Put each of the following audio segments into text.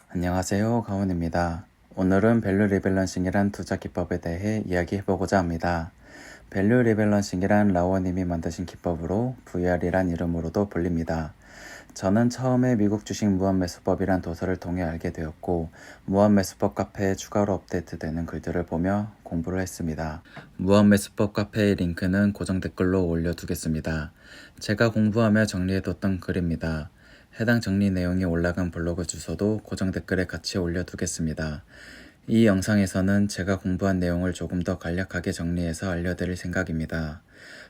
안녕하세요, 가온입니다. 오늘은 밸류 리밸런싱이란 투자 기법에 대해 이야기해보고자 합니다. 밸류 리밸런싱이란 라오님이 만드신 기법으로 VR이란 이름으로도 불립니다. 저는 처음에 미국 주식 무한매수법이란 도서를 통해 알게 되었고 무한매수법 카페에 추가로 업데이트되는 글들을 보며 공부를 했습니다. 무한매수법 카페의 링크는 고정 댓글로 올려두겠습니다. 제가 공부하며 정리해뒀던 글입니다. 해당 정리 내용이 올라간 블로그 주소도 고정 댓글에 같이 올려두겠습니다. 이 영상에서는 제가 공부한 내용을 조금 더 간략하게 정리해서 알려드릴 생각입니다.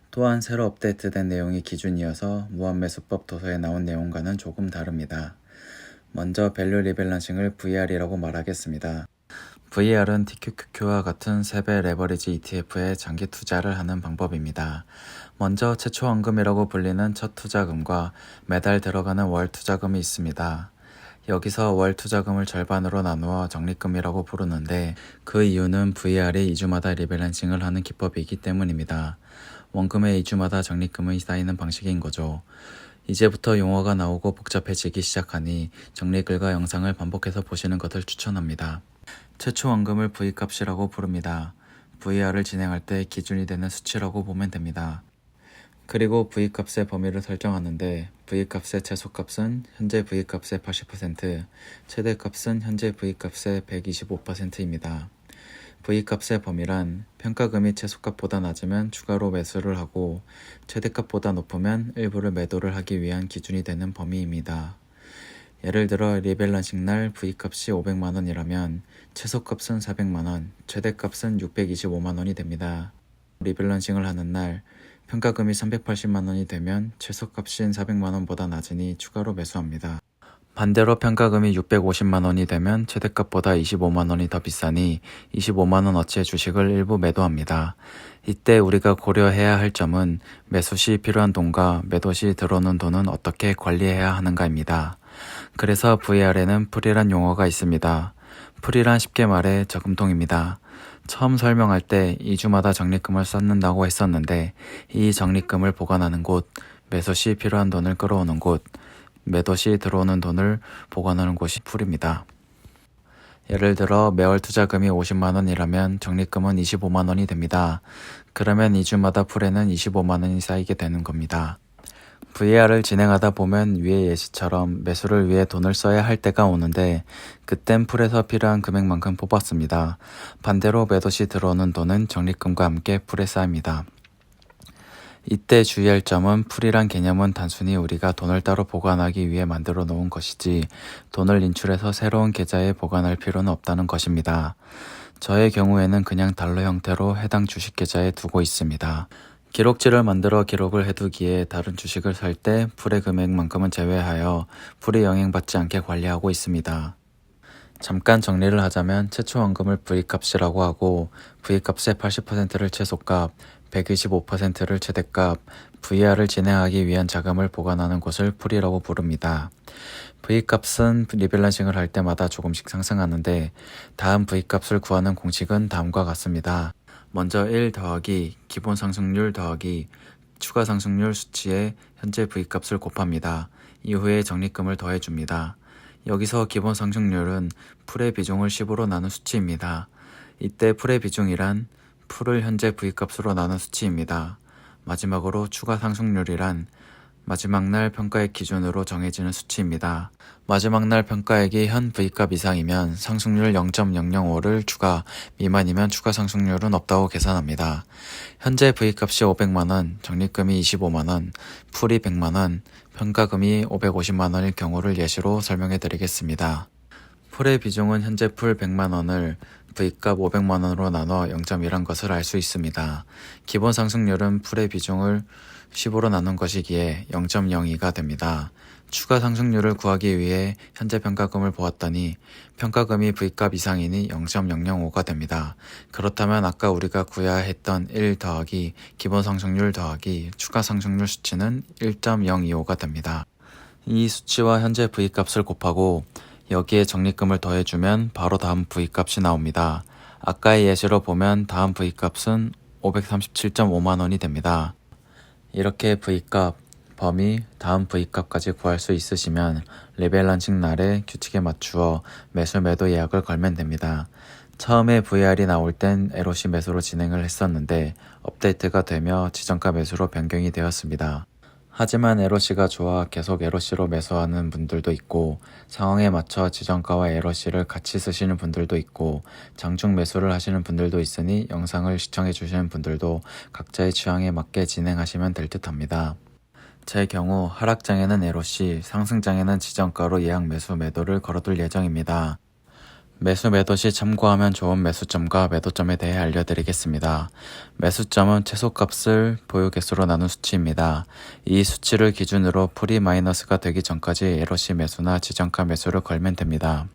또한 새로 업데이트된 내용이 기준이어서 무한매수법 도서에 나온 내용과는 조금 다릅니다. 먼저 밸류 리밸런싱을 VR이라고 말하겠습니다. VR은 TQQQ와 같은 세배 레버리지 ETF에 장기 투자를 하는 방법입니다. 먼저 최초 원금이라고 불리는 첫 투자금과 매달 들어가는 월 투자금이 있습니다. 여기서 월 투자금을 절반으로 나누어 적립금이라고 부르는데 그 이유는 VR이 2주마다 리밸런싱을 하는 기법이기 때문입니다. 원금에 2주마다 적립금이 쌓이는 방식인 거죠. 이제부터 용어가 나오고 복잡해지기 시작하니 정리글과 영상을 반복해서 보시는 것을 추천합니다. 최초 원금을 V값이라고 부릅니다. VR을 진행할 때 기준이 되는 수치라고 보면 됩니다. 그리고 V값의 범위를 설정하는데 V값의 최소값은 현재 V값의 80%, 최대값은 현재 V값의 125%입니다. V값의 범위란 평가금이 최소값보다 낮으면 추가로 매수를 하고 최대값보다 높으면 일부를 매도를 하기 위한 기준이 되는 범위입니다. 예를 들어 리밸런싱 날 V값이 500만원이라면 최소값은 400만원, 최대값은 625만원이 됩니다. 리밸런싱을 하는 날 평가금이 380만원이 되면 최소값인 400만원보다 낮으니 추가로 매수합니다. 반대로 평가금이 650만원이 되면 최대값보다 25만원이 더 비싸니 25만원어치의 주식을 일부 매도합니다. 이때 우리가 고려해야 할 점은 매수 시 필요한 돈과 매도 시 들어오는 돈은 어떻게 관리해야 하는가입니다. 그래서 VR에는 풀이란 용어가 있습니다. 풀이란 쉽게 말해 저금통입니다. 처음 설명할 때 2주마다 적립금을 쌓는다고 했었는데 이 적립금을 보관하는 곳, 매수 시 필요한 돈을 끌어오는 곳, 매도 시 들어오는 돈을 보관하는 곳이 풀입니다. 예를 들어 매월 투자금이 50만원이라면 적립금은 25만원이 됩니다. 그러면 2주마다 풀에는 25만원이 쌓이게 되는 겁니다. VR을 진행하다 보면 위의 예시처럼 매수를 위해 돈을 써야 할 때가 오는데 그땐 풀에서 필요한 금액만큼 뽑았습니다. 반대로 매도 시 들어오는 돈은 적립금과 함께 풀에 쌓입니다. 이때 주의할 점은 풀이란 개념은 단순히 우리가 돈을 따로 보관하기 위해 만들어 놓은 것이지 돈을 인출해서 새로운 계좌에 보관할 필요는 없다는 것입니다. 저의 경우에는 그냥 달러 형태로 해당 주식 계좌에 두고 있습니다. 기록지를 만들어 기록을 해두기에 다른 주식을 살 때 풀의 금액만큼은 제외하여 풀이 영향받지 않게 관리하고 있습니다. 잠깐 정리를 하자면 최초 원금을 V값이라고 하고 V값의 80%를 최소값, 125%를 최대값, VR을 진행하기 위한 자금을 보관하는 곳을 풀이라고 부릅니다. V값은 리밸런싱을 할 때마다 조금씩 상승하는데 다음 V값을 구하는 공식은 다음과 같습니다. 먼저 1 더하기 기본 상승률 더하기 추가 상승률 수치에 현재 V값을 곱합니다. 이후에 적립금을 더해줍니다. 여기서 기본 상승률은 풀의 비중을 10으로 나눈 수치입니다. 이때 풀의 비중이란 풀을 현재 V값으로 나눈 수치입니다. 마지막으로 추가 상승률이란 마지막 날 평가액 기준으로 정해지는 수치입니다. 마지막 날 평가액이 현 V값 이상이면 상승률 0.005를 추가, 미만이면 추가 상승률은 없다고 계산합니다. 현재 V값이 500만원, 적립금이 25만원, 풀이 100만원, 평가금이 550만원일 경우를 예시로 설명해 드리겠습니다. 풀의 비중은 현재 풀 100만원을 V값 500만원으로 나눠 0.1한 것을 알 수 있습니다. 기본 상승률은 풀의 비중을 10으로 나눈 것이기에 0.02가 됩니다. 추가 상승률을 구하기 위해 현재 평가금을 보았더니 평가금이 V값 이상이니 0.005가 됩니다. 그렇다면 아까 우리가 구해야 했던 1 더하기 기본 상승률 더하기 추가 상승률 수치는 1.025가 됩니다. 이 수치와 현재 V값을 곱하고 여기에 적립금을 더해주면 바로 다음 V값이 나옵니다. 아까의 예시로 보면 다음 V값은 537.5만원이 됩니다. 이렇게 V값, 범위, 다음 V값까지 구할 수 있으시면 리밸런싱 날에 규칙에 맞추어 매수 매도 예약을 걸면 됩니다. 처음에 VR이 나올 땐 LOC 매수로 진행을 했었는데 업데이트가 되며 지정가 매수로 변경이 되었습니다. 하지만 LOC가 좋아 계속 LOC로 매수하는 분들도 있고 상황에 맞춰 지정가와 LOC를 같이 쓰시는 분들도 있고 장중 매수를 하시는 분들도 있으니 영상을 시청해 주시는 분들도 각자의 취향에 맞게 진행하시면 될 듯 합니다. 제 경우 하락장에는 LOC, 상승장에는 지정가로 예약 매수 매도를 걸어둘 예정입니다. 매수 매도 시 참고하면 좋은 매수점과 매도점에 대해 알려드리겠습니다. 매수점은 최소값을 보유 개수로 나눈 수치입니다. 이 수치를 기준으로 풀이 마이너스가 되기 전까지 LOC 매수나 지정가 매수를 걸면 됩니다.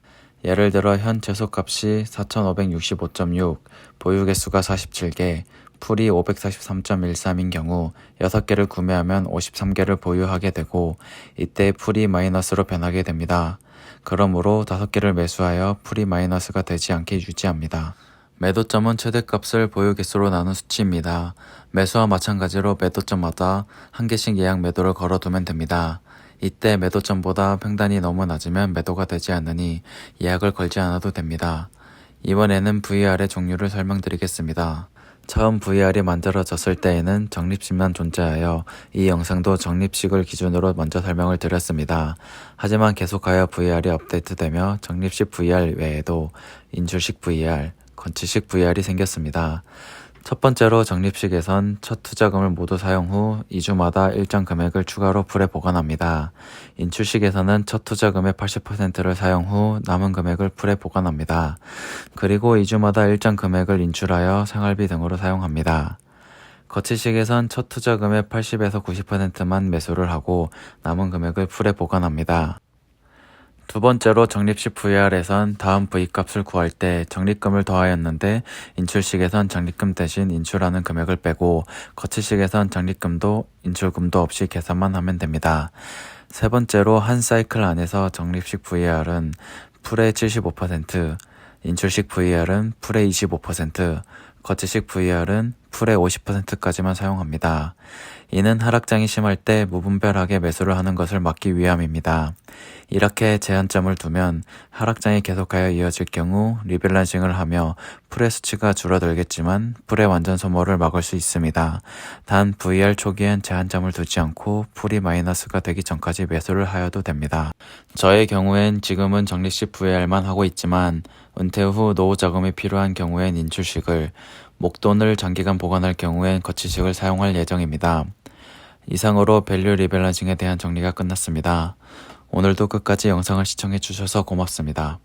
예를 들어 현 최소값이 4565.6, 보유 개수가 47개, 풀이 543.13인 경우 6개를 구매하면 53개를 보유하게 되고 이때 풀이 마이너스로 변하게 됩니다. 그러므로 5개를 매수하여 풀이 마이너스가 되지 않게 유지합니다. 매도점은 최대값을 보유 개수로 나눈 수치입니다. 매수와 마찬가지로 매도점마다 한 개씩 예약 매도를 걸어두면 됩니다. 이때 매도점보다 횡단이 너무 낮으면 매도가 되지 않으니 예약을 걸지 않아도 됩니다. 이번에는 VR의 종류를 설명드리겠습니다. 처음 VR이 만들어졌을 때에는 적립식만 존재하여 이 영상도 적립식을 기준으로 먼저 설명을 드렸습니다. 하지만 계속하여 VR이 업데이트되며 적립식 VR 외에도 인출식 VR, 건치식 VR이 생겼습니다. 첫 번째로 적립식에선 첫 투자금을 모두 사용 후 2주마다 일정 금액을 추가로 풀에 보관합니다. 인출식에서는 첫 투자금의 80%를 사용 후 남은 금액을 풀에 보관합니다. 그리고 2주마다 일정 금액을 인출하여 생활비 등으로 사용합니다. 거치식에선 첫 투자금의 80에서 90%만 매수를 하고 남은 금액을 풀에 보관합니다. 두 번째로 적립식 VR에선 다음 V값을 구할 때 적립금을 더하였는데 인출식에선 적립금 대신 인출하는 금액을 빼고 거치식에선 적립금도 인출금도 없이 계산만 하면 됩니다. 세 번째로 한 사이클 안에서 적립식 VR은 풀의 75%, 인출식 VR은 풀의 25%, 거치식 VR은 풀의 50%까지만 사용합니다. 이는 하락장이 심할 때 무분별하게 매수를 하는 것을 막기 위함입니다. 이렇게 제한점을 두면 하락장이 계속하여 이어질 경우 리밸런싱을 하며 풀의 수치가 줄어들겠지만 풀의 완전 소모를 막을 수 있습니다. 단 VR 초기엔 제한점을 두지 않고 풀이 마이너스가 되기 전까지 매수를 하여도 됩니다. 저의 경우엔 지금은 적립식 VR만 하고 있지만 은퇴 후 노후 자금이 필요한 경우엔 인출식을, 목돈을 장기간 보관할 경우엔 거치식을 사용할 예정입니다. 이상으로 밸류 리밸런싱에 대한 정리가 끝났습니다. 오늘도 끝까지 영상을 시청해 주셔서 고맙습니다.